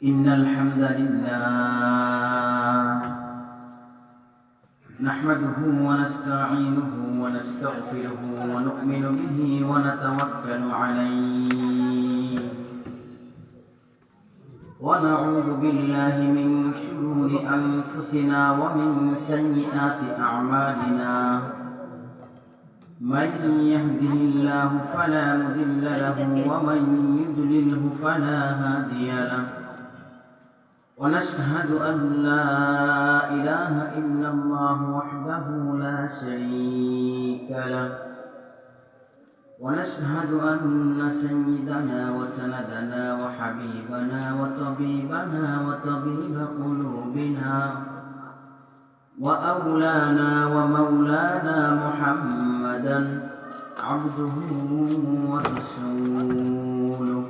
إن الحمد لله نحمده ونستعينه ونستغفره ونؤمن به ونتوكل عليه ونعوذ بالله من شرور أنفسنا ومن سيئات أعمالنا من يهده الله فلا مضل له ومن يضلله فلا هادي له ونشهد أن لا إله إلا الله وحده لا شريك له ونشهد أن سيدنا وسندنا وحبيبنا وطبيبنا وطبيب قلوبنا وأولانا ومولانا محمدا عبده ورسوله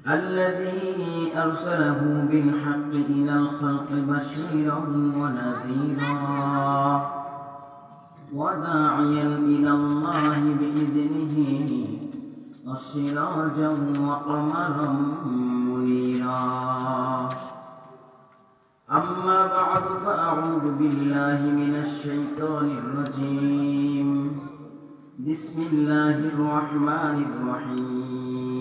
الذي أرسله بالحق إلى الخلق بشيرا ونذيرا وداعيا إلى الله بإذنه وسراجا وقمرا منيرا أما بعد فأعوذ بالله من الشيطان الرجيم بسم الله الرحمن الرحيم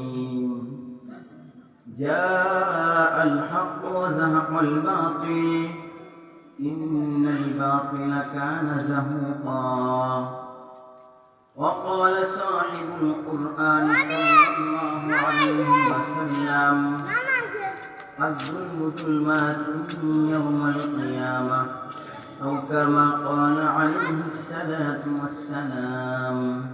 جاء الحق وزهق الباطل إن الباطل كان زهوقا وقال صاحب القرآن صلى الله عليه وسلم الظلم ظلمات يوم القيامة أو كما قال عليه الصلاة والسلام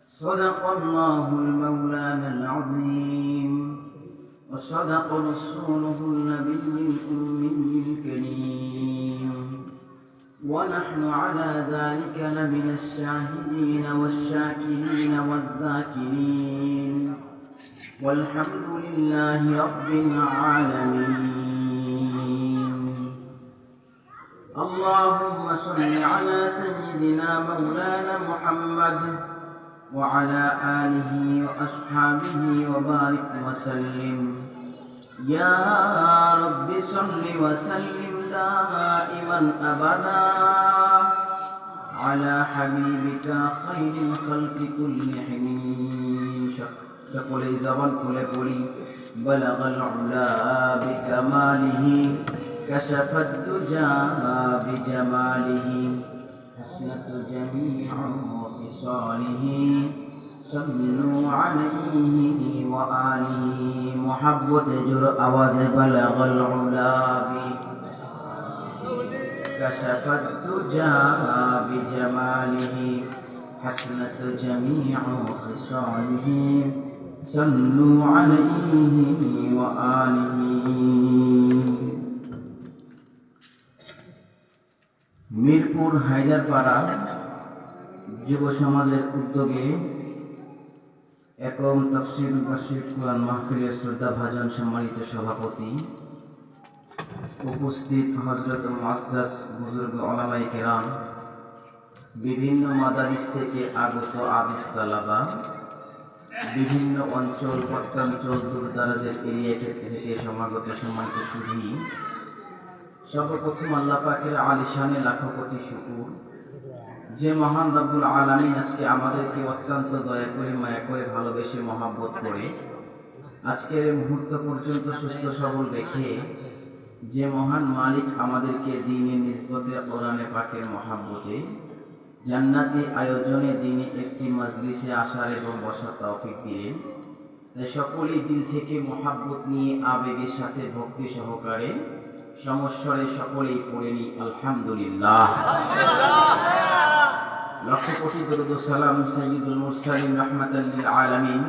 صدق الله المولانا العظيم وصدق رسوله النبي الأمي الكريم ونحن على ذلك لمن الشاهدين والشاكرين والذاكرين والحمد لله رب العالمين اللهم صل على سيدنا مولانا محمد وعلى آله وأصحابه وبارك وسلم يا رب صل وسلم دائما أبدا على حبيبك خير الخلق كلهم সকলেই জবান খুলে পড়ি بلغ العلا بكماله كشف الدجى بجماله حسنت جميع خصاله صلوا عليه وآله محبت جر آواز بلغ العلا كشف الدجى بجماله حسنت جميع خصاله صلوا عليه وآله মিরপুর হায়দারপাড়া যুব সমাজের উদ্যোগে একম তাফসীর কোরআন মাহফিলের শ্রদ্ধাভাজন সম্মানিত সভাপতি উপস্থিত হযরত মুআজ্জাজ বুজুর্গ উলামায়ে কেরাম বিভিন্ন মাদারিস থেকে আগত আদিস তালাবা বিভিন্ন অঞ্চল প্রত্যঞ্চল দূরদারাজের এরিয়া থেকে সমাগত সম্মানিত সুধী সর্বপ্রথম আল্লাহ পাকের আলিশানে লাখো কোটি শুকর যে মহান রব্বুল আলামিন আজকে আমাদেরকে অত্যন্ত দয়া করে মায়া করে ভালোবেসে মহব্বত করে আজকের এই মুহূর্ত পর্যন্ত সুস্থ সবল রেখে যে মহান মালিক আমাদেরকে দ্বীনের নিসবতে কোরআনে পাকের মহব্বতে জান্নাতি আয়োজনে দিনে একটি মজলিসে আসার এবং বসার তৌফিক দিলেন তাই সকলেই দিল থেকে মহব্বত নিয়ে আবেগের সাথে ভক্তি সহকারে সমস্বরে সকলেই পড়ে নি আলহামদুলিল্লাহ লক্ষ কোটি দরুদ ও সালাম সাইয়্যিদুল মুরসালিন রাহমাতাল লিল আলামিন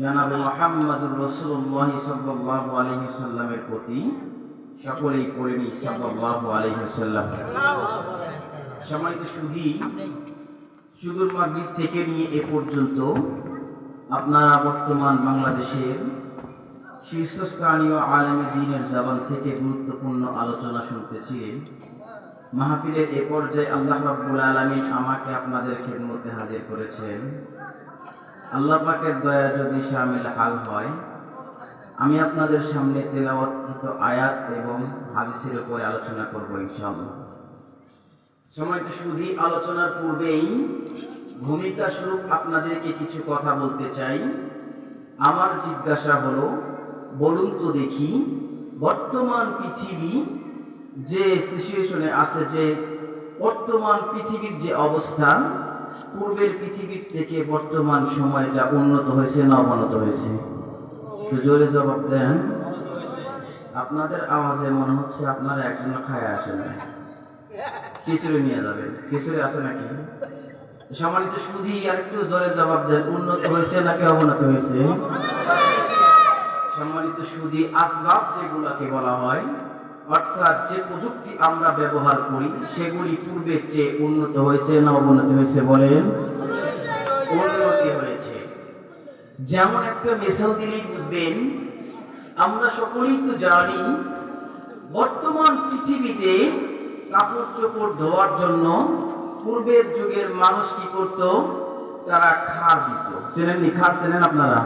জনাব মুহাম্মদুর রাসূলুল্লাহ সাল্লাল্লাহু আলাইহি ওয়াসাল্লামের প্রতি সকলেই পড়ে নি সাল্লাল্লাহু আলাইহি ওয়াসাল্লাম সম্মানিত সুধী সুদূর মাগরিব থেকে নিয়ে এ পর্যন্ত আপনারা বর্তমান বাংলাদেশের শীর্ষস্থানীয় আলেমে দ্বীনের জবান থেকে গুরুত্বপূর্ণ আলোচনা শুনতেছিলেন। মাহফিলের এ পর্যায়ে আল্লাহ রাব্বুল আলামিন আমাকে আপনাদের খিদমতে হাজির করেছেন। আল্লাহ পাকের দয়া যদি শামিল হাল হয় আমি আপনাদের সামনে তেলাওয়াতকৃত আয়াত এবং হাদিসের উপরে আলোচনা করব ইনশাআল্লাহ। সময়টি শুধু আলোচনার পূর্বেই ভূমিকা স্বরূপ আপনাদেরকে কিছু কথা বলতে চাই। আমার জিজ্ঞাসা হলো, বলুন তো দেখি, বর্তমান পৃথিবী যে সিচুয়েশনে আছে, যে বর্তমান পৃথিবীর যে অবস্থা, পূর্বের পৃথিবীর থেকে বর্তমান সময়টা উন্নত হয়েছে না অবনত হয়েছে? একটু জোরে জবাব দেন। আপনাদের আওয়াজে মনে হচ্ছে আপনারা একজন খায় আসেন না, খিচুড়ি নিয়ে যাবেন। খিচুড়ি আছে নাকি? সম্মানিত শুধু আর একটু জোরে জবাব দেন, উন্নত হয়েছে নাকি অবনত হয়েছে? সম্মানিত শুধু আসবাব যেগুলোকে বলা হয়, অর্থাৎ যে প্রযুক্তি আমরা ব্যবহার করি, সেগুলি পূর্বের চেয়ে উন্নত হয়েছে না অবনতি হয়েছে? বলেন, উন্নতি হয়েছে। যেমন একটা মিসাল দিলেই বুঝবেন, আমরা সকলেই তো জানি বর্তমান পৃথিবীতে কাপড় চোপড় ধোয়ার জন্য পূর্বের যুগের মানুষ কি করত? তারা খার দিত। চেনেননি খার? চেনেন আপনারা?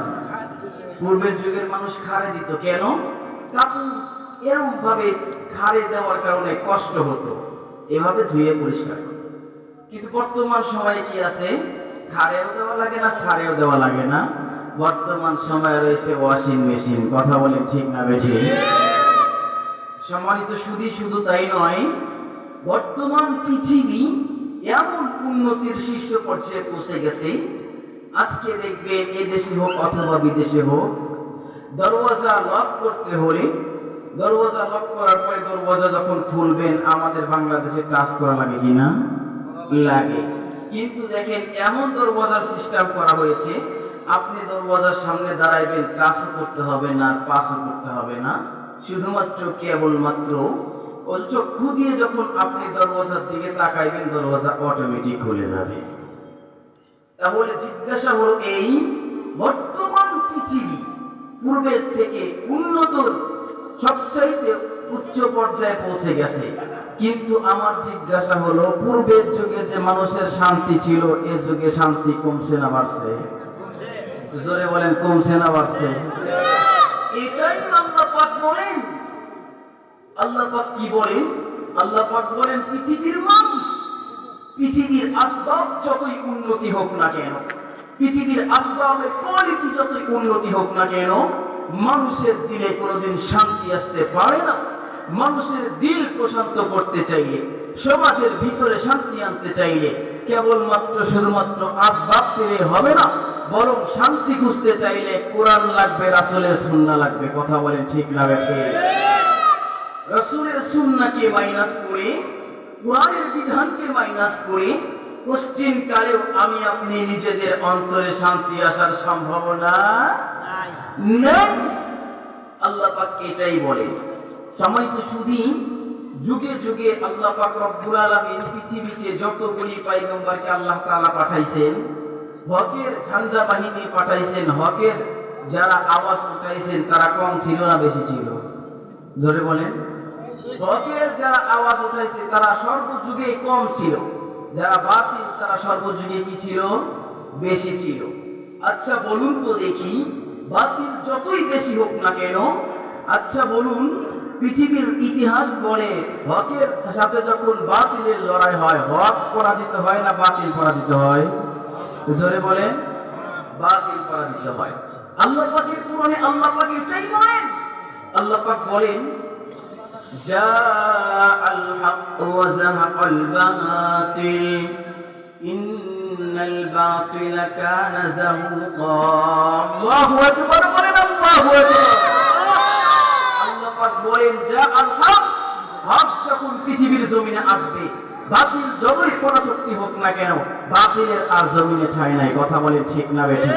পূর্বের যুগের মানুষ খারে দিত। কেন? কাপড় এরকম ভাবে খারে দেওয়ার কারণে কষ্ট হতো, এভাবে ধুয়ে পরিষ্কার করত। কিন্তু বর্তমান সময়ে কি আছে? খারেও দেওয়া লাগে না, সারেও দেওয়া লাগে না। বর্তমান সময়ে রয়েছে ওয়াশিং মেশিন। কথা বলেন ঠিক না বেশি? সম্মানিত শুধু তাই নয়, বর্তমান পৃথিবী এমন উন্নতির শীর্ষ পর্যায়ে পৌঁছে গেছে, আজকে দেখবেন এদেশে হোক অথবা বিদেশে হোক, দরওয়াজা লক করতে হলে, দরওয়াজা লক করার পরে দরওয়াজা যখন খুলবেন, আমাদের বাংলাদেশে টাচ করা লাগে কিনা? লাগে। কিন্তু দেখেন এমন দরওয়াজার সিস্টেম করা হয়েছে, আপনি দরওয়াজার সামনে দাঁড়াইবেন, টাচও করতে হবে না, পাসও করতে হবে না, শুধুমাত্র কেবলমাত্র চক্ষু দিয়ে যখন আপনি দরওয়াজার দিকে তাকাইবেন, দরওয়াজা অটোমেটিক খুলে যাবে। তাহলে জিজ্ঞাসা হলো এই, বর্তমান পৃথিবী পূর্বের থেকে উন্নত সবচাইতে উচ্চ পর্যায়ে পৌঁছে গেছে। কিন্তু আমার জিজ্ঞাসা হলো, পূর্বের যুগে যে মানুষের শান্তি ছিল, এ যুগে শান্তি কমছে না বাড়ছে? জোরে বলেন, কমছে না বাড়ছে? এটাই আল্লাহ পাক বলেন। আল্লাহ পাক কি বলেন? আল্লাহ পাক বলেন, পৃথিবীর মানুষ, পৃথিবীর আসবাব যতই উন্নতি হোক না কেন, পৃথিবীর আসবাবের কোয়ালিটি যতই উন্নতি হোক না কেন, মানুষের দিলে কোনোদিন শান্তি আসতে পারে না। মানুষের দিল প্রশান্ত করতে চাইলে, সমাজের ভিতরে শান্তি আনতে চাইলে কেবলমাত্র শুধুমাত্র আসবাব পেলে হবে না, বরং শান্তি খুঁজতে চাইলে কোরআন লাগবে, রাসূলের সুন্নাহ লাগবে। কথা বলেন ঠিক না বেঠিক? রাসূলের সুন্নাহকে মাইনাস করে, কোরআনের বিধানকে মাইনাস করে পশ্চিম কালেও আমি আপনি নিজেদের অন্তরে শান্তি আসার সম্ভাবনা নেই। আল্লাহ পাক এটাই বলে। সম্মানিত সুধী, যুগে যুগে আল্লাহ পাক রব্বুল আলামিন পৃথিবীতে যতগুলি পয়গম্বরকে আল্লাহ তাআলা পাঠাইছেন, হকের ঝান্ডা বাহিনী পাঠাইছেন, হকের যারা আওয়াজ উঠাইছেন, তারা কম ছিল না বেশি ছিল? ধরে বলেন। হকের যারা আওয়াজ উঠাইছে তারা সর্বযুগে কম ছিল, যারা বাতিল তারা সর্বযুগে কি ছিল? বেশি ছিল। আচ্ছা বলুন তো দেখি, বাতিল যতই বেশি হোক না কেন, আচ্ছা বলুন, পৃথিবীর ইতিহাস বলে হকের সাথে যখন বাতিলের লড়াই হয়, হক পরাজিত হয় না বাতিল পরাজিত হয়? জোরে বলেন, বাতিল পরাজিত হয়। আল্লাহ পাকের কোরআনে আল্লাহ পাক এটাই বলেন। আল্লাহ পাক বলেন, জাআল হক ওয়া যাহাকাল বাতিল ইন্নাল বাতিলা কানা যাহুকা। আল্লাহু আকবার বলেন, আল্লাহু আকবার। আল্লাহ পাক বলেন, জাআল হক, হক যখন পৃথিবীর জমিনে আসবে, বাতিল যতই পরাশক্তি হোক না কেন, বাতিলের আর জমিনে ঠাঁই নাই। কথা বলেন ঠিক না বেঠিক?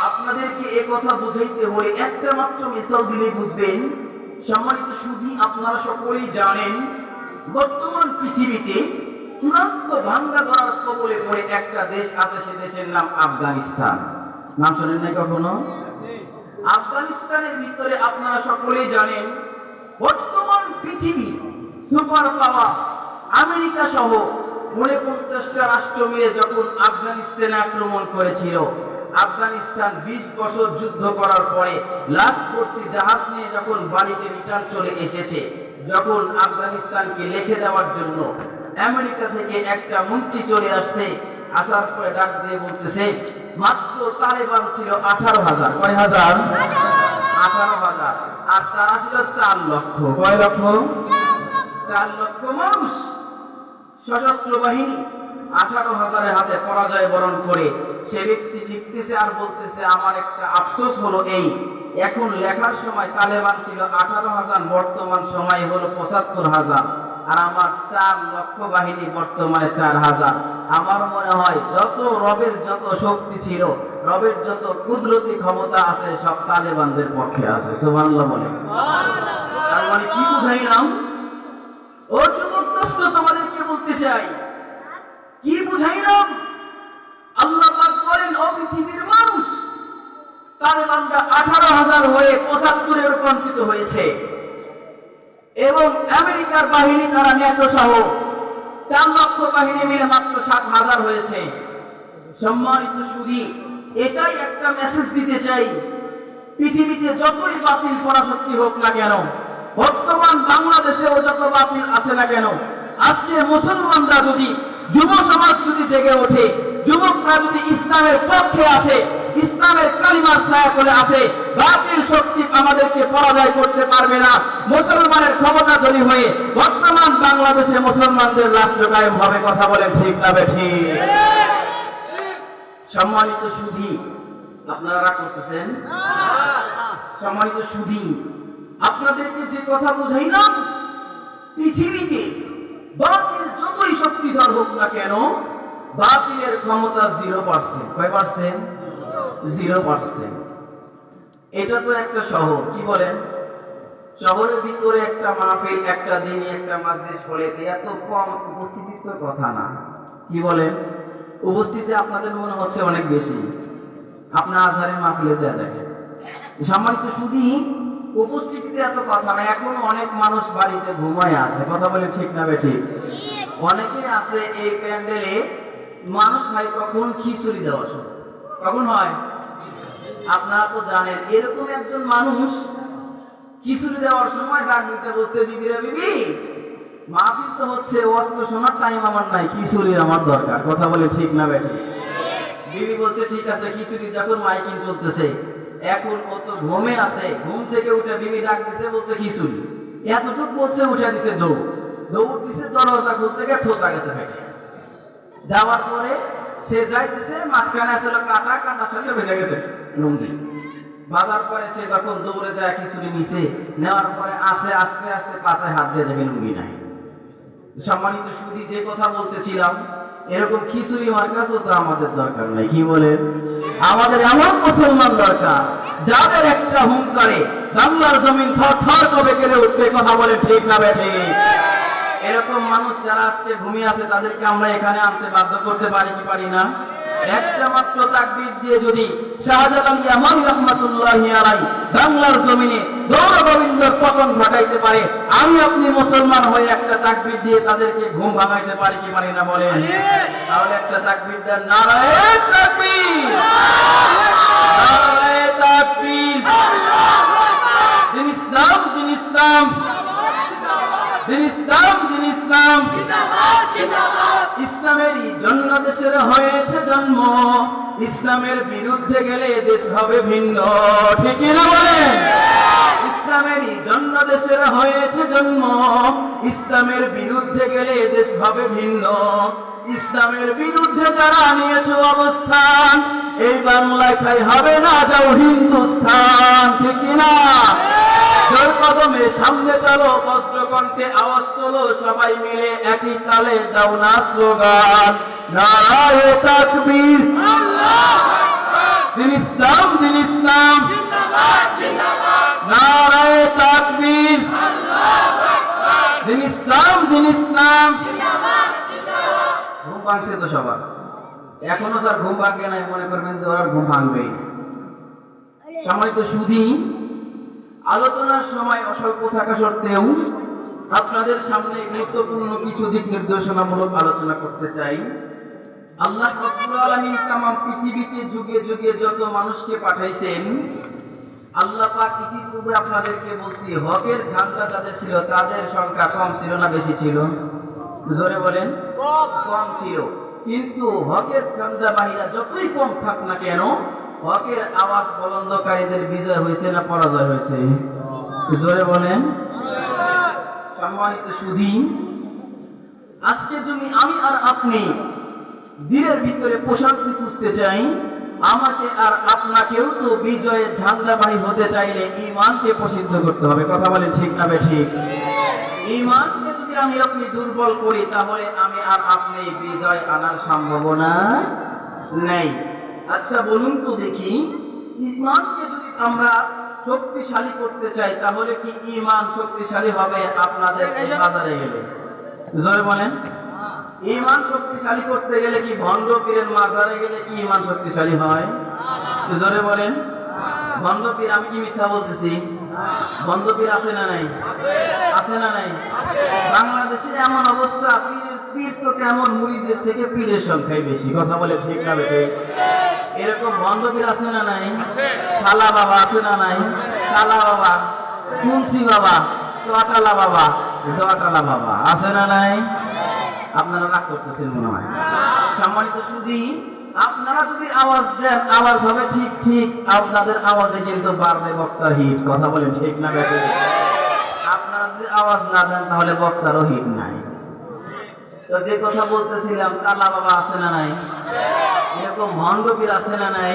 আপনাদেরকে এ কথা বুঝাইতে হলে একটা মাত্র মিসাল দিলেই বুঝবেন। সম্মানিত সুধী, আপনারা সকলেই জানেন বর্তমান পৃথিবীতে চূড়ান্ত ভাঙ্গা ধরার কবলে পড়ে একটা দেশ আছে, সে দেশের নাম আফগানিস্তান। নাম শোনেন নাই কখনো? আফগানিস্তানের ভিতরে আপনারা সকলেই জানেন বর্তমান পৃথিবী সুপার পাওয়ার আমেরিকা সহ 49টা রাষ্ট্র মিলে যখন আফগানিস্তানে আক্রমণ করেছিল, আফগানিস্তান 20 বছর যুদ্ধ করার পরে লাস্ট ভর্তি জাহাজ নিয়ে যখন বাড়িতে রিটার্ন চলে এসেছে, যখন আফগানিস্তানকে লিখে দেওয়ার জন্য আমেরিকা থেকে একটা মন্ত্রী চলে আসছে, আসার পরে ডাক দিয়ে বলতেছে মাত্র তালেবান ছিল 18,000। কয় হাজার? 18,000। আর তারা ছিল 4 লক্ষ। কয় লক্ষ? 4 লক্ষ মানুষ। সশস্ত্র বাহিনী 18,000-এর হাতে পরাজয় বরণ করে সে ব্যক্তি লিখতেছে আর বলতেছে আমার একটা আফসোস হলো এই, এখন লেখার সময় তালেবান ছিল 18,000, বর্তমান সময় হলো 75,000, আর আমার 4 লক্ষ বাহিনী বর্তমানে 4,000। আমার মনে হয় যত রবের যত শক্তি ছিল, রবের যত কুদরতি ক্ষমতা আছে, সব তালেবানদের পক্ষে আছে। সুবহানাল্লাহ বলে। তার মানে কি বুঝাইলাম? ও যুবক দোস্ত, তোমাদেরকে বলতে চাই, কি বুঝাইলাম? আল্লাহ পাক বলেন ও পৃথিবীর মানুষ, তালেবানরা 18,000 হয়ে 75-এ রূপান্তরিত হয়েছে, এবং আমেরিকার বাহিনী তারা ন্যাটো সহ 4 লক্ষ বাহিনী মিলে মাত্র 7,000 হয়েছে। সম্মানিত সুধী, এটাই একটা মেসেজ দিতে চাই, পৃথিবীতে যতই বাতিল পরাশক্তি হোক না কেন, বর্তমান বাংলাদেশেও যত বাতিল আছে না কেন, আজকে মুসলমানরা যদি, যুব সমাজ যদি জেগে ওঠে, যুবকরা যদি ইসলামের পক্ষে আসে, ইসলামের কালিমার ছায়া করে আসে, বাতিল শক্তি আমাদেরকে পরাজয় করতে পারবে না। মুসলমানের ক্ষমতাধরী হয়ে বর্তমান বাংলাদেশে মুসলমানদের রাষ্ট্র কায়েম হবে। কথা বলেন ঠিক না বেঠিক? সম্মানিত সুধী, আপনারা রাগ করতেছেন? সম্মানিত সুধী, আপনাদেরকে যে কথা বুঝাইলাম, পৃথিবীতে বাতিল যতই শক্তিধর হোক না কেন, বাতিলের ক্ষমতা 0%। কয় পার্সেন্ট? 0%। এটা তো একটা শহর, কি বলেন? শহরের ভিতরে একটা মাহফিল, একটা দিন, একটা মাজলিস হলে এত কম উপস্থিতির তো কথা না। কি বলেন? উপস্থিতি আপনাদের মনে হচ্ছে অনেক বেশি। আপনার আজহারের মাহফিলে যা দেখেন। সম্মানিত সুধী, উপস্থিতিতে এত কথা না। এখন অনেক মানুষ বাড়িতে ঘুমায় আছে। কথা বলে ঠিক না বেঠিক? অনেকে আছে এই প্যান্ডেলে, মানুষ হয় কখন খিচুড়ি দেওয়া শুরু। কখন হয়? আপনারা তো জানেন, এরকম একজন মানুষ খিচুড়ি দেওয়ার সময় ডাক দিতে বলছে, বিবিরা বিবি, মাহফিল তো হচ্ছে, অস্ত্র শোনার টাইম আমার নাই, খিচুড়ির আমার দরকার। কথা বলে ঠিক না বেঠিক? বিবি বলছে ঠিক আছে, খিচুড়ি যখন মাইকিং চলতেছে, এখন ও তো ঘুমে আছে, ঘুম থেকে উঠে বিবি ডাক দিছে, বলছে খিচুড়ি, এতটুক বলছে, উঠে দিছে দৌড় দিছে, দরজা খুলতে গিয়ে থোতা গেছে ফেটে। যাওয়ার পরে সে যাইতেছে, মাঝখানে আসল কাটার সাথে বেজে গেছে লুঙ্গি। বাজার পরে সে যখন দৌড়ে যায় খিচুড়ি নিচে নেওয়ার পরে আসে, আস্তে আস্তে পাশে হাত দিয়ে দেখে লুঙ্গি নাই। সম্মানিত সুধী, যে কথা বলতেছিলাম, এরকম খিচুড়ি মার্কাসও তো আমাদের দরকার নাই। কি বলেন? আমাদের এমন মুসলমান দরকার যাদের একটা হুঙ্কারে বাংলার জমিন থর থর করে কেড়ে উঠবে। কথা বলে ঠিক না বেঠিক? এরকম মানুষ যারা আজকে ঘুমিয়ে আছে, তাদেরকে আমরা এখানে আনতে বাধ্য করতে পারি কি পারি না? একটা মাত্র তাকবীর দিয়ে যদি শাহজালাল ইয়ামানি রাহমাতুল্লাহি আলাইহি বাংলার জমিনে দৌড় গোবিন্দর পতন ঘটাইতে পারে, আমি আপনি মুসলমান হয়ে একটা তাকবীর দিয়ে তাদেরকে ঘুম ভাঙাইতে পারি কি পারি না বলেন? তাহলে একটা তাকবীর দেন, নারায়ে তাকবীর, নারায়ে তাকবীর। দিন ইসলাম, দিন ইসলাম, দিন ইসলাম, দিন ইসলাম। ইসলামেরই জন্য দেশের হয়েছে জন্ম, ইসলামের বিরুদ্ধে গেলে দেশ হবে ভিন্ন। ঠিক না বলেন? ইসলামেরই জন্য দেশের হয়েছে জন্ম, ইসলামের বিরুদ্ধে গেলে দেশ হবে ভিন্ন। ইসলামের বিরুদ্ধে যারা নিয়েছে অবস্থান, এই বাংলায় ঠাই হবে না, যাও হিন্দুস্তান। ঠিক না? জোর কদমে সামনে চলো, বজ্রকণ্ঠে আওয়াজ তোলো, সবাই মিলে একই তালে দাও না স্লোগান, নারায়ে তাকবীর, দিন ইসলাম, দিন ইসলাম, নারায়ে তাকবীর, দিন ইসলাম, দিন ইসলাম। ঘুম ভাঙছে তো সবার, এখনো যার ঘুম ভাঙে নাই মনে করবেন যে ওর ঘুম ভাঙবেই। সম্মানিত সুধী, আলোচনার সময় অল্প থাকা সত্ত্বেও আপনাদের সামনে গুরুত্বপূর্ণ কিছু দিক নির্দেশনামূলক আলোচনা করতে চাই। আল্লাহ রাব্বুল আলামিন তাম পৃথিবীতে যুগে যুগে যত মানুষকে পাঠাইছেন, আল্লাহ পাক ইতিপূর্বে আপনাদেরকে বলছি, হকের ঝান্ডা যাদের ছিল তাদের সংখ্যা কম ছিল না বেশি ছিল? জোরে বলেন। কম ছিল। কিন্তু হকের ঝান্ডাবাহীরা যতই কম থাক না কেন, হকের আওয়াজ বুলন্দকারীদের বিজয় হয়েছে না পরাজয় হয়েছে? জোরে বলেন। সম্মানিত সুধী, আজকে যদি আমি আর আপনি দিনের ভিতরে প্রশান্তি খুঁজতে চাই, আমাকে আর আপনাকেও তো বিজয়ের ঝান্ডাবাহী হতে চাইলে ঈমানকে প্রসিদ্ধ করতে হবে। কথা বলেন ঠিক না বেঠিক? ঈমানকে যদি আমি আপনি দুর্বল করি, তাহলে আমি আর আপনি বিজয় আনার সম্ভাবনা নেই। আচ্ছা বলুন তো দেখি, ঈমানকে যদি আমরা শক্তিশালী করতে চাই, তাহলে কি ঈমান শক্তিশালী হবে আপনাদের বাজারে গেলে? জোরে বলেন। ঈমান শক্তিশালী করতে গেলে কি ভণ্ড পীরের মাজারে গেলে কি ঈমান শক্তিশালী হয়? জোরে বলেন। ভণ্ড পীর, আমি কি মিথ্যা বলতেছি? ভণ্ড পীর আছে না নাই? আছে না নাই? বাংলাদেশে এমন অবস্থা, পীর তো কেমন, মুরিদের থেকে পীরের সংখ্যাই বেশি। কথা বলে ঠিক না বেঠে? এরকম ভণ্ড পীর আছে না নাই? শালা বাবা আছে না নাই? শালা বাবা, তুলসী বাবা, চটালা বাবা, জটালা বাবা আছে না নাই? আপনারা রাগ করতেছেন মনে হয়। সম্মানিত সুধী, আপনারা যদি আওয়াজ দেন, আওয়াজ হবে ঠিক ঠিক, আপনাদের আওয়াজে কিন্তু বাড়বে বক্তার হিট। কথা বলেন ঠিক না বেঠে? আপনারা যদি আওয়াজ না দেন, তাহলে বক্তারও হিট নাই। তো যে কথা বলতেছিলাম, তালা বাবা আছে না নাই? এরকম ভণ্ডপীর আছে না নাই?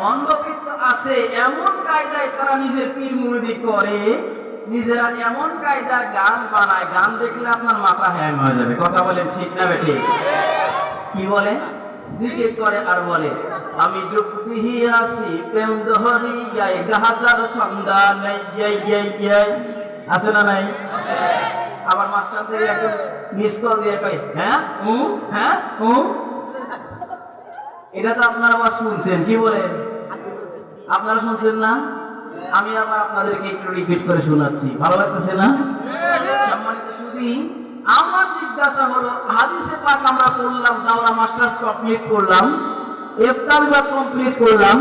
ভণ্ডপীর তো আছে, এমন কায়দায় তারা নিজের পীর মুরিদি করে, নিজেরা এমন কায়দার গান বানায়, গান দেখলে আপনার মাথা হ্যাং হয়ে যাবে। কথা বলেন ঠিক না বেঠিক? কি বলে? জিকির করে আর বলে, আমি ডুব দিয়াছি প্রেম দহরিয়ায়, গাহাজার সন্ধান আছে না নাই? আবার মাঝখান থেকে একজন মিস কল দিয়ে কয়, হ্যাঁ হ্যাঁ। এটা তো আপনারা আবার শুনছেন। কি বলেন? আপনারা শুনছেন না? আমি আবার আপনাদেরকে একটু রিপিট করে শোনাচ্ছি, ভালো লাগতেছে না? সম্মানিত সুধী, আমার জিজ্ঞাসা হলো, হাদিসে পাক আমরা পড়লাম, দাওরা মাস্টার্স কমপ্লিট করলাম, ইফতার কমপ্লিট করলাম,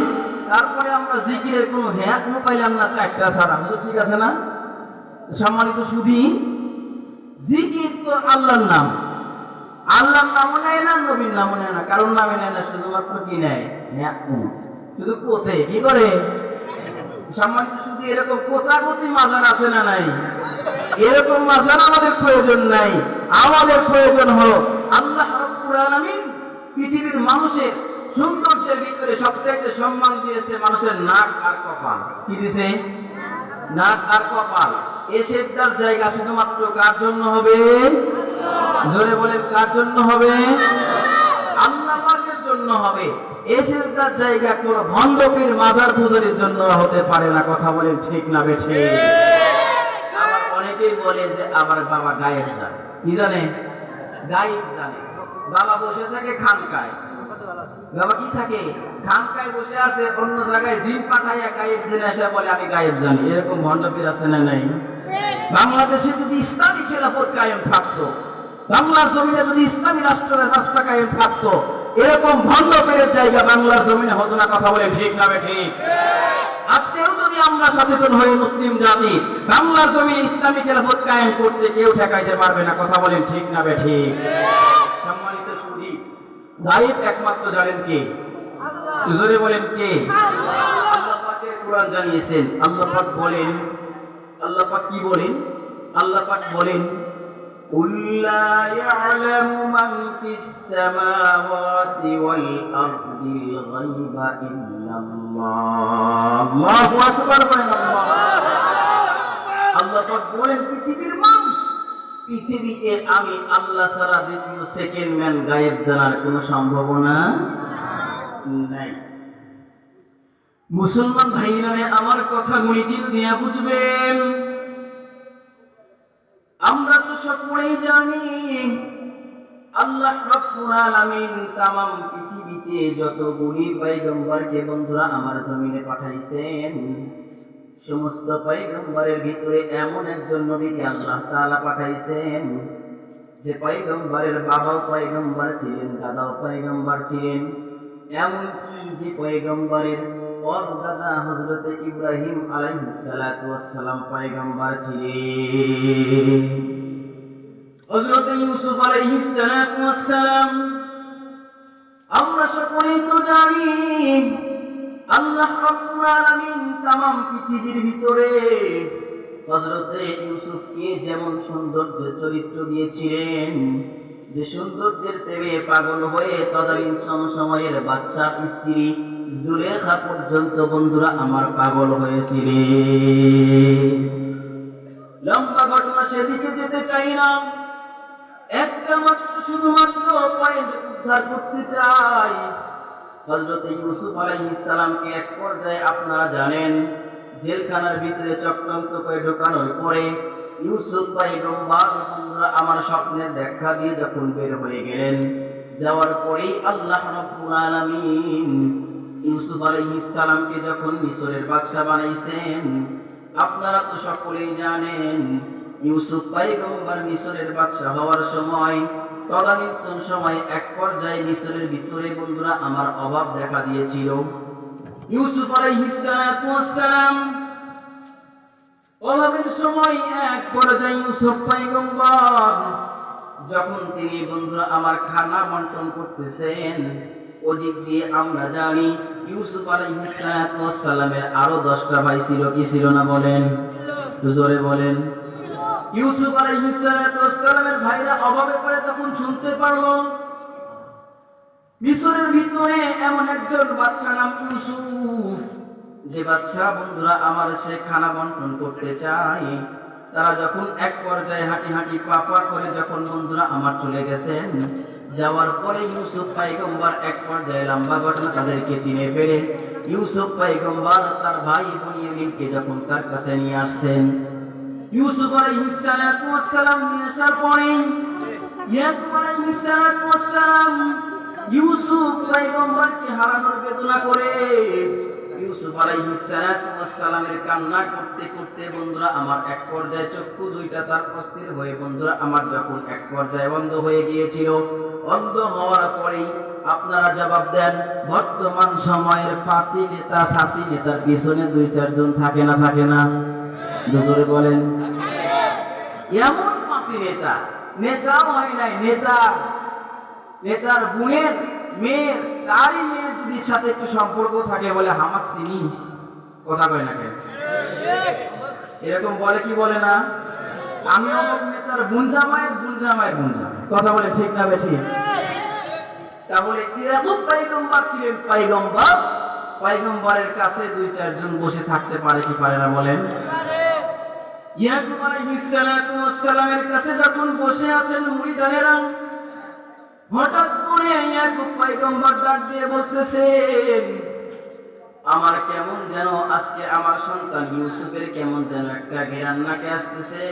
তারপরে আমরা জিকিরের কোনো কোনো পাইলাম না, চারটা ছাড়া। ঠিক আছে না? সম্মানিত সুধী, জিকির তো আল্লাহর নাম, আল্লাহর নামও নেয় না, নবীর নামও নেয় না, কারণ নামে নেয় না, শুধুমাত্র কি নেয়? হ্যাঁ, শুধু কোথে কি করে? সম্মানিত সুধী, এরকম কোথাগতি মাজার আছে না নাই? এরকম মাজার আমাদের প্রয়োজন নাই। আমাদের প্রয়োজন হলো আল্লাহ রাব্বুল আলামিন পৃথিবীর মানুষের সৌন্দর্যের ভিতরে সবথেকে সম্মান দিয়েছে মানুষের নাক আর কপাল। কি দিয়েছে? নাক আর কপাল। এই সেজদার জায়গা শুধুমাত্র কার জন্য হবে? জোরে বলেন, কার জন্য হবে? আল্লাহ পাকের জন্য হবে। এই সেজদার জায়গা কোন ভণ্ডপীর মাজার পূজারীর জন্য হতে পারে না। কথা বলেন ঠিক না বেঠে? আবার অনেকেই বলে যে আবার বাবা গায়েব জানে। কি জানে? গায়েব জানে। বাবা বসে থাকে খানকায়। বাবা কি থাকে? খানকায় বসে আছে, অন্য জায়গায় জিন পাঠাইয়া গায়েব জেনে এসে বলে আমি গায়েব জানি। এরকম ভণ্ডপীর আছে না নাই? বাংলাদেশে যদি ইসলামী খেলাফত কায়েম থাকতো, বাংলার জমিনে যদি ইসলামী রাষ্ট্রের রাষ্ট্র কায়েম থাকতো, এরকম ভণ্ডপীরের জায়গা বাংলার জমিনে হতো না। কথা বলে ঠিক না ঠিক? আজকেও যদি আমরা সচেতন হয়ে মুসলিম জাতি বাংলার জমিনে ইসলামী খেলাফত কায়েম করতে, কেউ ঠেকাইতে পারবে না। কথা বলেন ঠিক না ঠিক? সম্মানিত সুধী, গায়েব একমাত্র জানেন কে? জোরে বলেন কে? আল্লাহ পাকের কোরআন জানিয়েছেন। আল্লাহ পাক বলেন, আল্লাহ পাক কি বলেন? আল্লাহ পাক বলেন, কুল লা ইয়ালামু মান ফিস সামাওয়াতি ওয়াল আরদিল গায়বা ইল্লাল্লাহ। আল্লাহু আকবার বলেন। আল্লাহ পাক বলেন, পৃথিবীর মানুষ, পৃথিবীতে আমি আল্লাহ ছাড়া দ্বিতীয় সেকেন্ড ম্যান গায়েব জানার কোনো সম্ভাবনা নাই। মুসলমান ভাইরা, আমার কথা দিল দিয়ে বুঝবেন। আমরা তো সকলেই জানি আল্লাহ রাব্বুল আলামিন তামাম পৃথিবীতে যতগুলি পয়গম্বরকে বন্ধুরা আমার জমিনে পাঠাইছেন, সমস্ত পয়গম্বরের ভিতরে এমন একজন নবীকে আল্লাহ তাআলা পাঠাইছেন যে পয়গম্বরের বাবাও পয়গম্বর ছিলেন, দাদাও পয়গম্বর ছিলেন, এমনকি যে পয়গম্বরের পরদাদা হযরত ইব্রাহিম আলাইহিস সালাতু ওয়াস সালাম পয়গম্বর ছিলেন। হযরত ইউসুফ আলাইহিস সালাতু ওয়াস সালাম, আমরা সকলেই তো জানি আল্লাহ রাব্বুল আলামিন তামাম পৃথিবীর ভিতরে হযরতে ইউসুফকে যেমন সৌন্দর্য চরিত্র দিয়েছিলেন, যে সৌন্দর্যের প্রেমে পাগল হয়ে তদানীন সময়ের বাদশাহ স্ত্রী জুলেখা পর্যন্ত বন্ধুরা আমার পাগল হয়েছিলেন। লম্বা ঘটনা, সেদিকে যেতে চাই না, একটা মাত্র শুধুমাত্র পয়েন্ট উদ্ধার করতে চাই। হযরত ইউসুফ আলাইহিস সালামকে এক পর্যায়ে আপনারা জানেন জেলখানার ভিতরে চক্রান্ত করে ঢোকানোর পরে ইউসুফ পয়গম্বর আমার স্বপ্নের দেখা দিয়ে যখন বের হয়ে গেলেন, যাওয়ার পরেই আল্লাহ রাব্বুল আলামিন ইউসুফ আলাইহিস সালামকে যখন মিশরের বাদশা বানাইছেন, আপনারা তো সকলেই জানেন ইউসুফ পয়গম্বর মিশরের বাদশা হওয়ার সময় তদানীন্তন সময় এক পর্যায়ে মিশরের ভিতরে বন্ধুরা আমার অভাব দেখা দিয়েছিল। ইউসুফ আলাইহিস সালাতু ওয়াস সালাম অভাবের সময় এক পর্যায়ে ইউসুফ পয়গম্বর যখন তিনি বন্ধুরা আমার খানা বন্টন করতেছেন, ওদিক দিয়ে আমরা জানি ইউসুফ আলাইহিস সালাতু ওয়াস সালামের আরো 10টা ভাই ছিল, কি ছিল না বলেন, জোরে বলেন। ইউসুফ আলাইহিস সালাতু ওয়াস সালামের ভাইরা অভাবে পড়ে তখন শুনতে পারলো মিশরের ভিতরে এমন একজন বাদশা নাম ইউসুফ, যে বাদশা বন্ধুরা আমার সে খানা বন্টন করতে চায়। তারা যখন এক পর্যায়ে হাঁটি হাঁটি পা করে যখন বন্ধুরা আমার চলে গেছেন, যাওয়ার পরে ইউসুফ পয়গম্বর এক পর্যায়ে লম্বা ঘটনা তাদেরকে চিনে ফেলে ইউসুফ পয়গম্বর তার ভাই বুনিয়ামিনকে যখন তার কাছে নিয়ে আসছেন, ইউসুফ আলাইহিস সালাতু ওয়াস সালাম নিয়ে আসার পরে ইয়াকুব আলাইহিস সালাতু ওয়াস সালাম ইউসুফ পয়গম্বরকে হারানোর বেদনা করে ইউসুফ আলাইহিস সালাতু ওয়াস সালামের কান্না করতে করতে বন্ধুরা আমার এক পর্যায়ে চক্ষু দুইটা তার অস্থির হয়ে বন্ধুরা আমার যখন এক পর্যায়ে বন্ধ হয়ে গিয়েছিল, বন্ধ হওয়ার পরেই আপনারা জবাব দেন বর্তমান সময়ের পাতি নেতা সাথী নেতার পিছনে 2-4 জন থাকে না, থাকে না, জোরে বলেন। এমন পাতি নেতা, নেতাও হয় নাই, নেতার বোনের মেয়ের তারই মেয়ের যদি সাথে একটু সম্পর্ক থাকে বলে হামাক চিনিস, কথা কয় না কেন, এরকম বলে কি বলে না, আমি অমুক নেতার বোন জামাইয়ের বোন জামাইয়ের বোন জামাই, কথা বলে ঠিক না বেঠিক? তাহলে ইয়াকুব পয়গম্বর ছিলেন পয়গম্বর, পয়গম্বরের কাছে 2-4 জন বসে থাকতে পারে কি পারে না বলেন? ইয়াকুব আলাইহিস সালাতু ওয়াস সালামের কাছে যখন বসে আছেন মুরিদানেরা, হঠাৎ করে ইয়াকুব পয়গম্বর ডাক দিয়ে বলতেছেন আমার কেমন যেন আজকে আমার সন্তান ইউসুফের কেমন যেন একটা ঘেরান নাকে আসতেছে।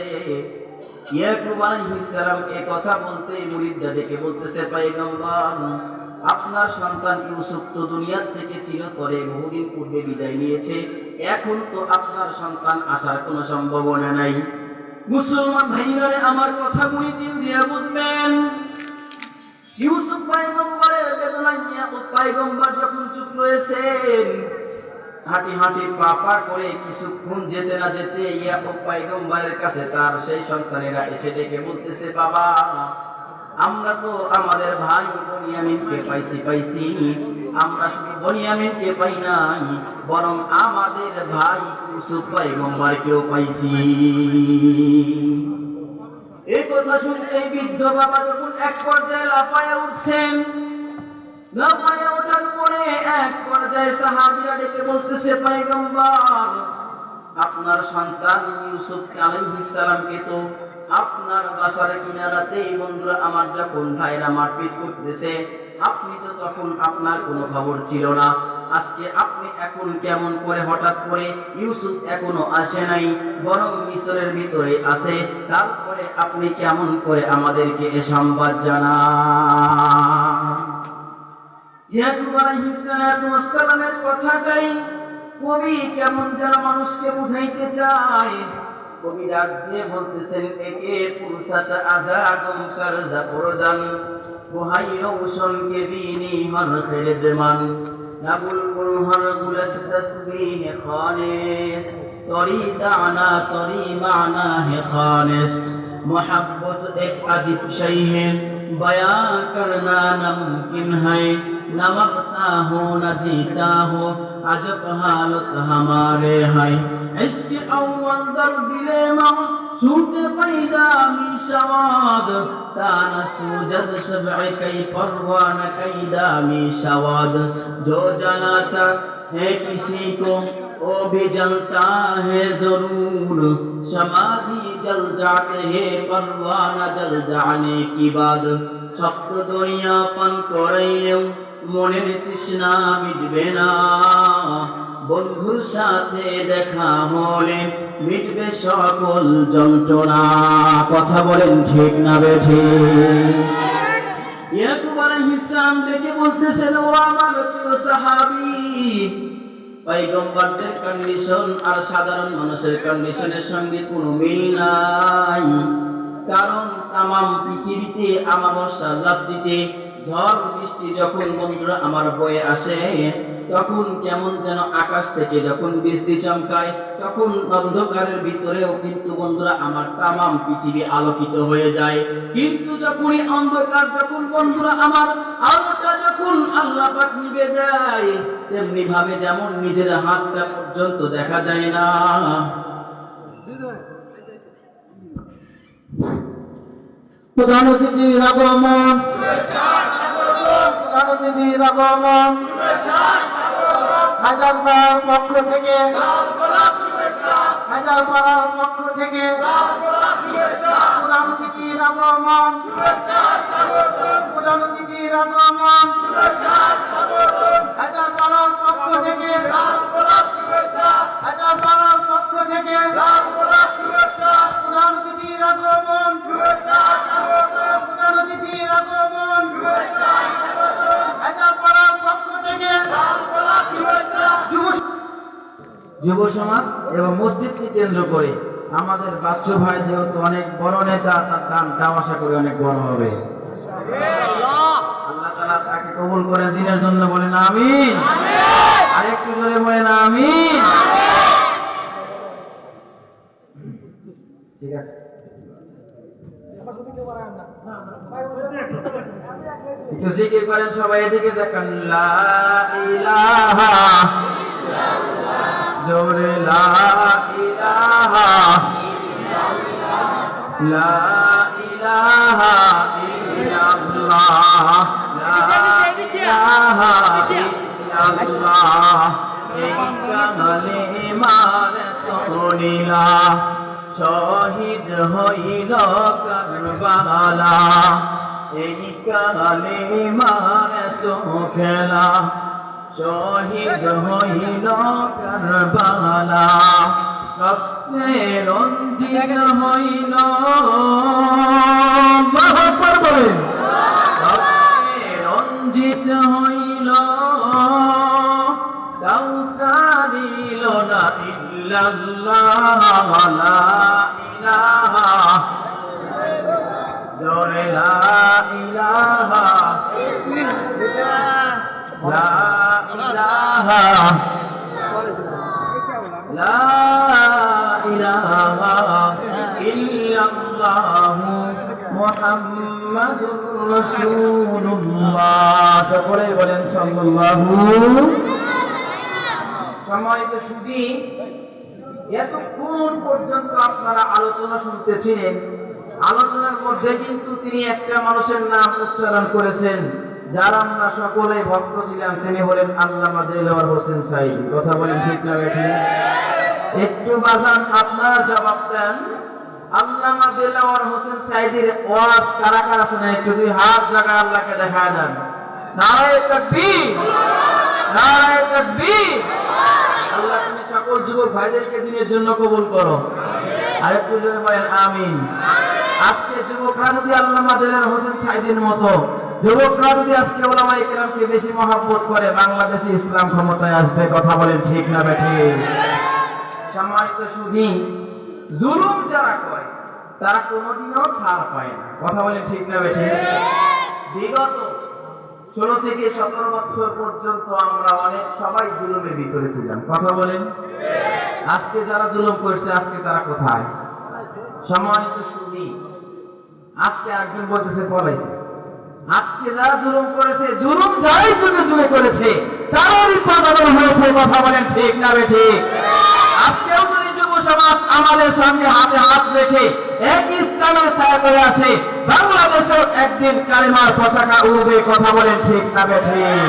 ইয়াকুব আলাইহিস সালাম এই কথা বলতে মুরিদরা ডেকে বলতেছে পয়গম্বর আপনার সন্তান ইউসুফ তো দুনিয়া থেকে চিরতরে বহুদিন পূর্বে বিদায় নিয়েছে, এখন তো আপনার সন্তান আসার কোনো সম্ভাবনা নাই। মুসলমান ভাইরা আমার কথা মুই দিল দিয়ে বুঝবেন। ইউসুফ পয়গম্বরের বেদনা ইয়াকুব পয়গম্বর যখন চুপ রয়েছেন, হাঁটি হাঁটি পা করে কিছুক্ষণ যেতে না যেতে ইয়াকুব পয়গম্বরের কাছে তার সেই সন্তানেরা এসে ডেকে বলতেছে বাবা আমরা তো আমাদের ভাই বুনিয়ামিনকে পাইছি, আমরা শুধু বুনিয়ামিনকে পাই নাই বরং আমাদের ভাই ইউসুফ পয়গম্বরকেও পাইছি। এই কথা শুনতেই বৃদ্ধ বাবা যখন এক পর্যায়ে লাফায়া উঠছেন, লাফায়া ওঠার পরে এক পর্যায়ে সাহাবীরা ডেকে বলতেছে পয়গম্বর আপনার সন্তান ইউসুফ আলাইহিস সালামকে তো আপনার বাসার কিনারাতেই বন্ধুরা আমার যখন ভাইরা মারপিট করতেছে, আপনি তো তখন আপনার কোনো খবর ছিল না, আজকে আপনি এখন কেমন করে হঠাৎ করে ইউসুফ এখনো আসে নাই বরং মিশরের ভিতরে আছে, তারপরে আপনি কেমন করে আমাদেরকে এ সংবাদ জানান? ইয়াকুব আলাইহিস সালাতু ওয়াস সালামের কথাটাই কবি কেমন যেন মানুষকে বুঝাইতে চায়। কবি ডাক দিয়ে বলতেছেন একে পুরসাত আজাদম করজা প্রদান বুহাই রৌশন কে বিনি হর খেরদমান নাবুল কুলহর গুলস তসবিহ খানিস তরি দানা তরি মানা হে খানিস मोहब्बत एक अजीब शय है बयां करना नामुमकिन है न मरता हो न जीता हो अजब हालत हमारे है इश्क अव्वल दर दिले में सूट पैदा मी सवाद ताना सूजद सबअ कई परवान कई दामी सवाद जो जलाता है किसी को वो भी जलता है जरूर समाधि जल जाते हैं परवाना जल जाने की बाद सप्त दुनिया पन करेও মনের তৃষ্ণা মিটবে না বন্ধুর সাথে দেখা হলে মিটবে সকল যন্ত্রণা কথা বলেন ঠিক না বেঠিক ইয়াকুব আলাইহিস সালাম ডেকে বলতেছেন ও আমার প্রিয় সাহাবী পয়গম্বরদের কন্ডিশন আর সাধারণ মানুষের কন্ডিশনের সঙ্গে কোনো মিল নাই কারণ তামাম পৃথিবীতে আমাবস্যার রাত্রিতে ঝড় বৃষ্টি যখন বন্ধুরা আমার বয়ে আসে তখন কেমন যেন আকাশ থেকে যখন বৃষ্টি চমকায় তখন অন্ধকারের ভিতরেও কিন্তু বন্ধুরা আমার তামাম পৃথিবী আলোকিত হয়ে যায় কিন্তু যখনই অন্ধকার যখন বন্ধুরা আমার আলোটা যখন আল্লাহ পাক নিভে যায় তেমনি ভাবে যেমন নিজের হাতটা পর্যন্ত দেখা যায় না প্রধান অতিথির আগমন প্রধান অতিথির আগমন হায়দারপাড়ার পক্ষ থেকে হায়দারপাড়ার পক্ষ থেকে প্রধান অতিথির আগমন প্রধান অতিথির আগমন হায়দারপাড়ার পক্ষ থেকে হায়দারপাড়ার পক্ষ থেকে প্রধান অতিথির আগমন প্রধান অতিথির আগমন হায়দারপাড়ার পক্ষ থেকে যুব সমাজ এবং মসজিদকে কেন্দ্র করে আমাদের বাচ্চু ভাই যেহেতু অনেক বড় নেতা তার দাম আশা করি অনেক বড় হবে আল্লাহ তাআলা তাকে কবুল করেন দিনের জন্য বলেন আমিন আর একটু জোরে বলেন আমিন ঠিক আছে একটু জিকির করেন সবাই এদিকে দেখেন লা ইলাহা জোরে লা ইলাহা লা ইলাহা ইল্লাল্লাহ লা ইলাহা ইল্লাল্লাহ এই কালিমার তরিলা শহীদ হইল কারবালা এই কালিমার চোখেলা শহীদ হইল কারবালা রক্তে রঞ্জিত হইল মহাপর বলেন রক্তে রঞ্জিত হইল কাউসারিল না ইল্লাল্লাহ লা ইলাহা জোরে লা ইলাহা লা ইলাহা লা ইলাহা ইল্লাল্লাহ মুহাম্মাদুর রাসূলুল্লাহ সকলে বলেন সাল্লাল্লাহু সম্মানিত সুধী এতক্ষণ পর্যন্ত আপনারা আলোচনা শুনতেছিলেন আলোচনার মধ্যে কিন্তু তিনি একটা মানুষের নাম উচ্চারণ করেছেন যার আমরা সকলে ভক্ত ছিলাম তিনি বলেন আল্লামা দেলোয়ার হোসেন সাঈদী কথা বলেন ঠিক না বেঠিক একটু বাজান আপনারা জবাব দেন আল্লামা দেলোয়ার হোসেন সাঈদীর ওয়াজ কারা কারা শুনে একটু দুই হাত জায়গা আল্লাহকে দেখা দেন নারায়ে তাকবীর নারায়ে তাকবীর আল্লাহ তুমি সকল যুবক ভাইদেরকে দিনের জন্য কবুল করো আর একটু জোরে বলেন আমিন আজকে যুবকরা যদি আল্লামা দেলোয়ার হোসেন সাঈদীর মতো যুবকরা যদি আজকে উলামায়ে কেরামকে বেশি মহব্বত করে বাংলাদেশে ইসলাম ক্ষমতায় আসবে কথা বলেন ঠিক না বেঠিক সম্মানিত সুধী জুলুম যারা করে তারা কোনোদিনও ছাড় পায় না। কথা বলেন ঠিক না বেঠিক? বিগত 16 থেকে 17 বছর পর্যন্ত আমরা অনেক সবাই জুলুমের ভিতরে ছিলাম। কথা বলেন। আজকে যারা জুলুম করছে আজকে তারা কোথায়? সম্মানিত সুধী, আজকে একজন বলতেছে পলাইছে। আজকে যারা জুলুম করেছে, জুলুম যারাই যুগে যুগে করেছে তারই পালন হয়েছে। কথা বলেন ঠিক না বেঠিক? আজকেও যদি যুব সমাজ আমাদের সামনে হাতে হাত রেখে এক ইসলামের ছায়া করে আসে, বাংলাদেশেও একদিন কালেমার পতাকা উড়বে। কথা বলেন ঠিক না বেঠিক?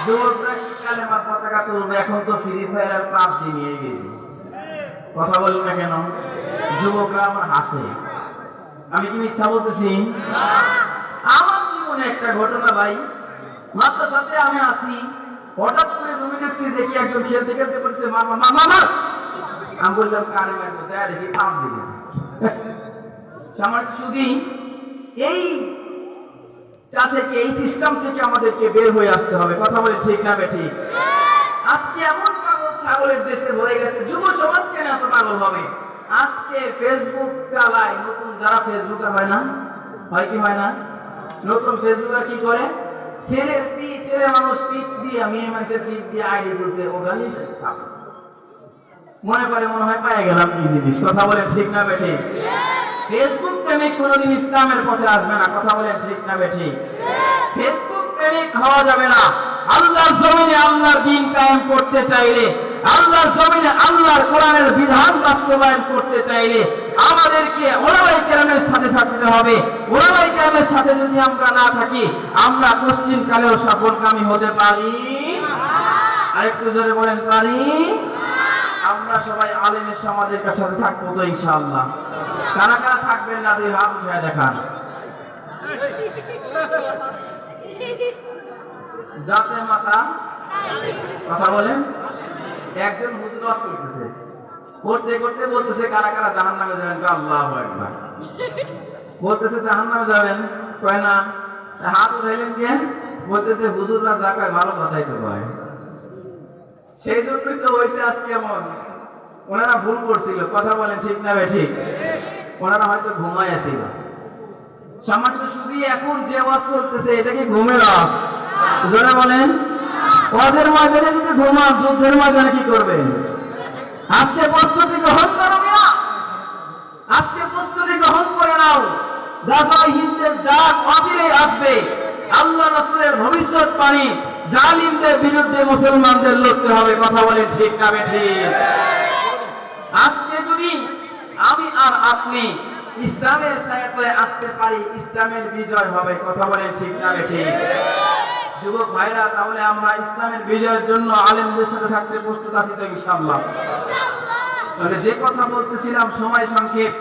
যুবকরা কি কালেমার পতাকা তুলবে? এখন তো ফ্রি ফায়ার আর পাবজি নিয়ে গেছে। কথা বলুন না কেন? যুবকরা আমার হাসে। আমি কি মিথ্যা বলতেছি? আমার জীবনে একটা ঘটনা ভাই, মাদ্রাসাতে আমি আসি, হঠাৎ করে রুমে দেখছি, দেখি একজন খেলতে খেলতে বলছে মামা মামা মামা। আমি বললাম কারে মারবো? যা দেখি পাবজি। আমার শুধু এই থেকে এই সিস্টেম থেকে আমাদেরকে বের হয়ে আসতে হবে। কথা বলে ঠিক না বেঠিক? আজকে এমন পাগল ছাগলের দেশে ভরে গেছে, যুব সমাজ কেন এত পাগল হবে? আজকে ফেসবুক চালায় নতুন যারা, ফেসবুকার হয় না? হয় কি হয় না? নতুন ফেসবুকার কি করে? ছেলে মানুষ পিক দিয়ে, মেয়ে মানুষের পিক দিয়ে আইডি করছে, ওখানে মনে করে মনে হয় পায়ে গেলাম কি জিনিস। কথা বলে ঠিক না বেঠিক? ফেসবুক প্রেমিক কোনোদিন ইসলামের পথে আসবে না। কথা বলেন ঠিক না বেঠিক? ফেসবুক প্রেমিক হওয়া যাবে না। আল্লাহর জমিনে আল্লাহর দ্বীন কায়েম করতে চাইলে, আল্লাহর জমিনে আল্লাহর কোরআনের বিধান বাস্তবায়ন করতে চাইলে আমাদেরকে ওলামায়ে কেরামের সাথে থাকতে হবে। ওলামায়ে কেরামের সাথে যদি আমরা না থাকি, আমরা পশ্চিম কালেও সফলকামী হতে পারি? আরেকটু জোরে বলেন, পারি? আমরা সবাই আলেমের সমাজের সাথে থাকবো তো ইনশাআল্লাহ? কারা কারা থাকবেন না? দুই হাত উঠায় দেখান। জাতে মাতা। কথা বলেন। একজন হুজুর ওয়াজ করতেছে, করতে করতে বলতেছে কারা কারা জাহান্নামে যাবেন? আল্লাহু আকবার। বলতেছে জাহান্নামে যাবেন, কয় না। হাত উঠাইলেন কে? বলতেছে হুজুররা যা কয় ভালো কথাই তো কয়। সেই জন্যই তো হয়েছে আজকে এমন। ওনারা ভুল করছিল। কথা বলেন ঠিক না বেঠিক? ওনারা হয়তো ঘুমায় ছিল। সামান্য শুধু এখন যে ওয়াজ চলতেছে এটা কি ঘুমের ওয়াজ? জোরে বলেন। ওয়াজের ময়দানে যদি ঘুমান, যুদ্ধের ময়দানে কি করবেন? আজকে প্রস্তুতি গ্রহণ করো মিয়া, আজকে প্রস্তুতি গ্রহণ করে নাও। গাজায় হিন্দের ডাক অচিরেই আসবে। আল্লাহ রাসূলের ভবিষ্যৎবাণী, জালিমদের বিরুদ্ধে মুসলমানদের লড়তে হবে। কথা বলেন ঠিক না বেঠিক? আজকে যদি আমি আর আপনি ইসলামের ছায়া তলে আসতে পারি, ইসলামের বিজয় হবে। কথা বলেন ঠিক না বেঠিক? যুবক ভাইরা, তাহলে আমরা ইসলামের বিজয়ের জন্য আলেমদের সাথে থাকতে প্রস্তুত আছি তো ইনশাআল্লাহ? তাহলে যে কথা বলতেছিলাম, সময় সংক্ষেপ,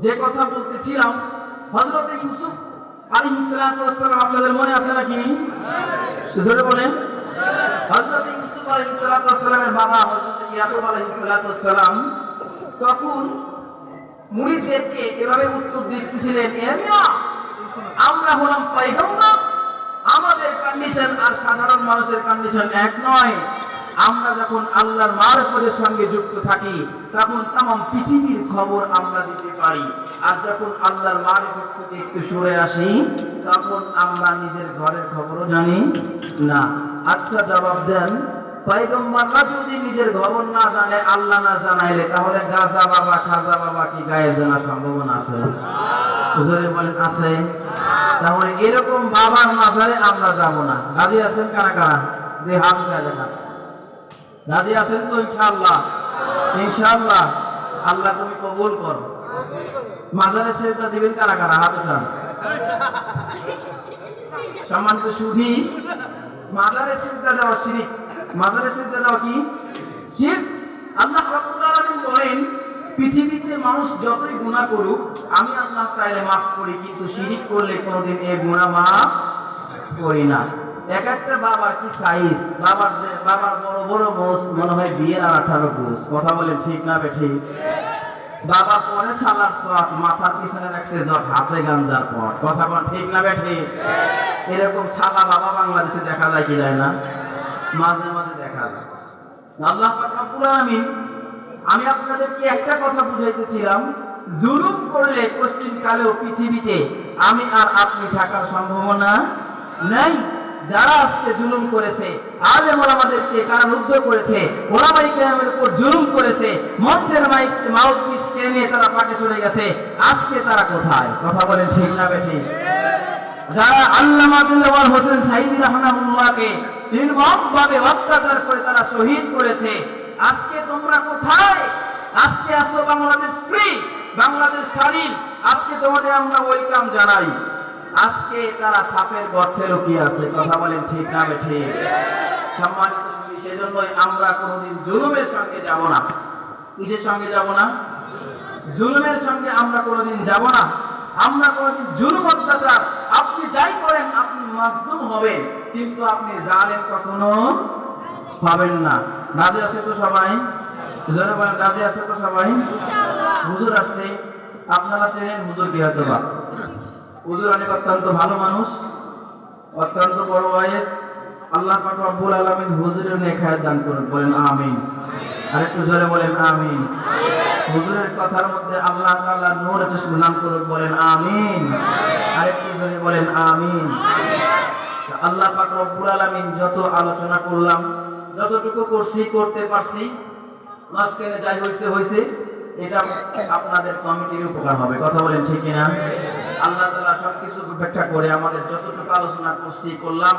যে কথা বলতেছিলাম, হযরত ইউসুফ আলাইহিস সালাতু ওয়াস সালাম, আপনাদের মনে আছে নাকি? জোরে বলেন। হযরত ইউসুফ আলাইহিস সালাতু ওয়াস সালামের বাবা হযরত ইয়াকুব আলাইহিস সালাতু ওয়াস সালাম তখন মুরিদদেরকে এভাবে উত্তর দিতেছিলেন, আমরা হলাম পয়গম্বর, আমাদের কন্ডিশন আর সাধারণ মানুষের কন্ডিশন এক নয়। আমরা যখন আল্লাহর মারিফতের সঙ্গে যুক্ত থাকি তখন तमाम পৃথিবীর খবর আমরা দিতে পারি, আর যখন আল্লাহর মারিফত থেকে একটু সরে আসি তখন আমরা নিজের ঘরের খবরও জানি না। আচ্ছা জবাব দেন, পয়গম্বররা যদি নিজের খবর না জানে, আল্লাহ না জানাইলে, তাহলে গাজা বাবা খাজা বাবা কি গায়ে জানার সম্ভাবনা আছে? হুজুরে বলেন আছে। তাহলে এরকম বাবার মাজারে আমরা যাব না। রাজি আছেন কারা কারা? যে হাত উঠায় দেখান। রাজি আছেন তো ইনশাআল্লাহ? ইনশাআল্লাহ। আল্লাহ তুমি কবুল করো। মাজারে সেজদা দিবেন কারা কারা? হাত উঠান। সম্মানিত সুধী, মাজারে সিজদা দেওয়া শিরক। মাজারে সিজদা দেওয়া কি? শিরক। আল্লাহ রাব্বুল আলামিন বলেন, পৃথিবীতে মানুষ যতই গুনাহ করুক আমি আল্লাহ চাইলে মাফ করি, কিন্তু শিরক করলে কোনোদিন এই গুনাহ মাফ করি না। এক একটা বাবার কি সাইজ, বাবার বড় বড় মোষ, মনে হয় বিয়ের 18 কোষ। কথা বলেন ঠিক না বেঠিক? বাবা পরে সালার সোয়াত, মাথার পিছনে রাখছে জট, হাতে গাঞ্জার পট। কথা বলেন ঠিক না বেঠিক? এরকম সালা বাবা বাংলাদেশে দেখা যায় কি যায় না? মাঝে মাঝে দেখা যায়। আল্লাহ পাক রব্বুল আলামিন, আমি আপনাদেরকে একটা কথা বুঝাইতেছিলাম, জুলুম করলে পশ্চিমকালেও পৃথিবীতে আমি আর আপনি থাকার সম্ভাবনা নাই। যারা আজকে জুলুম করেছে, আলেম ওলামাদেরকে কারারুদ্ধ করেছে, ওলামায়ে কেরামের উপর জুলুম করেছে, মঞ্চের মাউথপিসকে নিয়ে তারা পাকে চলে গেছে, আজকে তারা কোথায়? কথা বলেন ঠিক না বেঠিক? যারা আল্লামা দিলওয়ার হোসেন সাঈদী রাহমাহুল্লাহকে নির্মমভাবে অত্যাচার করে তারা শহীদ করেছে, আজকে তোমরা কোথায়? আজকে আসো বাংলাদেশ ফ্রি, বাংলাদেশ স্বাধীন, আজকে তোমাদের আমরা ওয়েলকাম জানাই। আজকে তারা সাপের গর্তে লুকিয়ে আছে। কথা বলেন ঠিক না বেঠিক? সম্মানিত সুধী, সেজন্যই আমরা কোনোদিন জুলুমের সঙ্গে যাব না। কিসের সঙ্গে যাব না? জুলুমের সঙ্গে আমরা কোনোদিন যাব না। আমরা কোনোদিন জুলুম অত্যাচার, আপনি যাই করেন আপনি মাজলুম হবেন, কিন্তু আপনি জালেম কখনো পাবেন না। রাজি আছে তো সবাই? জোরে বলেন, রাজি আছে তো সবাই? হুজুর আছে, আপনারা চেনেন হুজুরকে হয়তো বা। হুজুর অনেক অত্যন্ত ভালো মানুষ, অত্যন্ত বড় ওয়াইজ। আল্লাহ পাক রব্বুল আলামিন হুজুরের নেক হায়াত দান করুন, বলেন আমিন। আরেকটু জোরে বলেন আমিন। হুজুরের কথার মধ্যে আল্লাহ তাআলা নূর চশমা নাম করুন, বলেন আমিন। আরেকটু জোরে বলেন আমিন। আল্লাহ পাক রব্বুল আলামিন যত আলোচনা করলাম, যতটুকু করতে পারছি, মাঝখানে যাই হয়েছে, এটা আপনাদের কমিটির উপকার হবে। কথা বলেন ঠিক কিনা? আল্লাহ তাআলা সবকিছু উপেক্ষা করে আমাদের যতটুকু আলোচনা করলাম,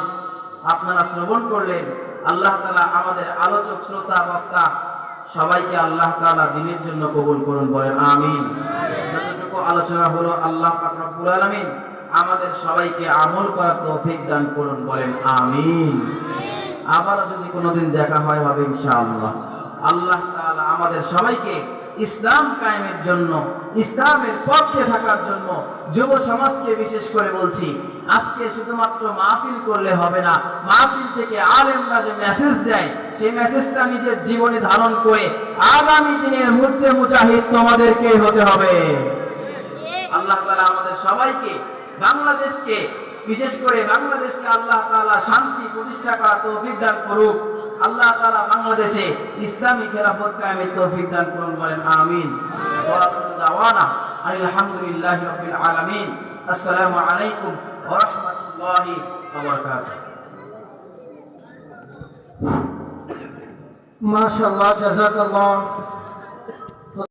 আপনারা শ্রবণ করলেন। আল্লাহ তাআলা আমাদের আলোচক, শ্রোতা, বক্তা সবাইকে আল্লাহ তাআলা দ্বীনের জন্য কবুল করুন, বলেন আমিন। যতটুকু আলোচনা হলো আল্লাহ পাক রব্বুল আলামিন আমাদের সবাইকে আমল করার তৌফিক দান করুন, বলেন আমিন। আবারও যদি কোনোদিন দেখা হয় হবে ইনশাআল্লাহ। আল্লাহ তাআলা আমাদের সবাইকে ইসলাম কায়েমের জন্য, ইসলামের পক্ষে থাকার জন্য, যুব সমাজকে বিশেষ করে বলছি, আজকে শুধুমাত্র মাহফিল করলে হবে না, মাহফিল থেকে আলেমরা যে মেসেজ দেয় সেই মেসেজটা নিজের জীবনে ধারণ করে আগামী দিনের মুর্তে মুজাহিদ তোমাদেরকে হতে হবে। আল্লাহ তাআলা আমাদের সবাইকে, বাংলাদেশকে, বিশেষ করে বাংলাদেশকে আল্লাহ তাআলা শান্তি প্রতিষ্ঠা করার তৌফিক দান করুক। আল্লাহ তাআলা বাংলাদেশে ইসলামী খেলাফত কায়েমের তৌফিক দান করুন, বলেন আমিন। ওয়া আখিরু দাওয়ানা আলহামদুলিল্লাহি রাব্বিল আলামিন। আসসালামু আলাইকুম ওয়া রাহমাতুল্লাহি ওয়া বারাকাতুহু। মাশাআল্লাহ, জাযাকাল্লাহ।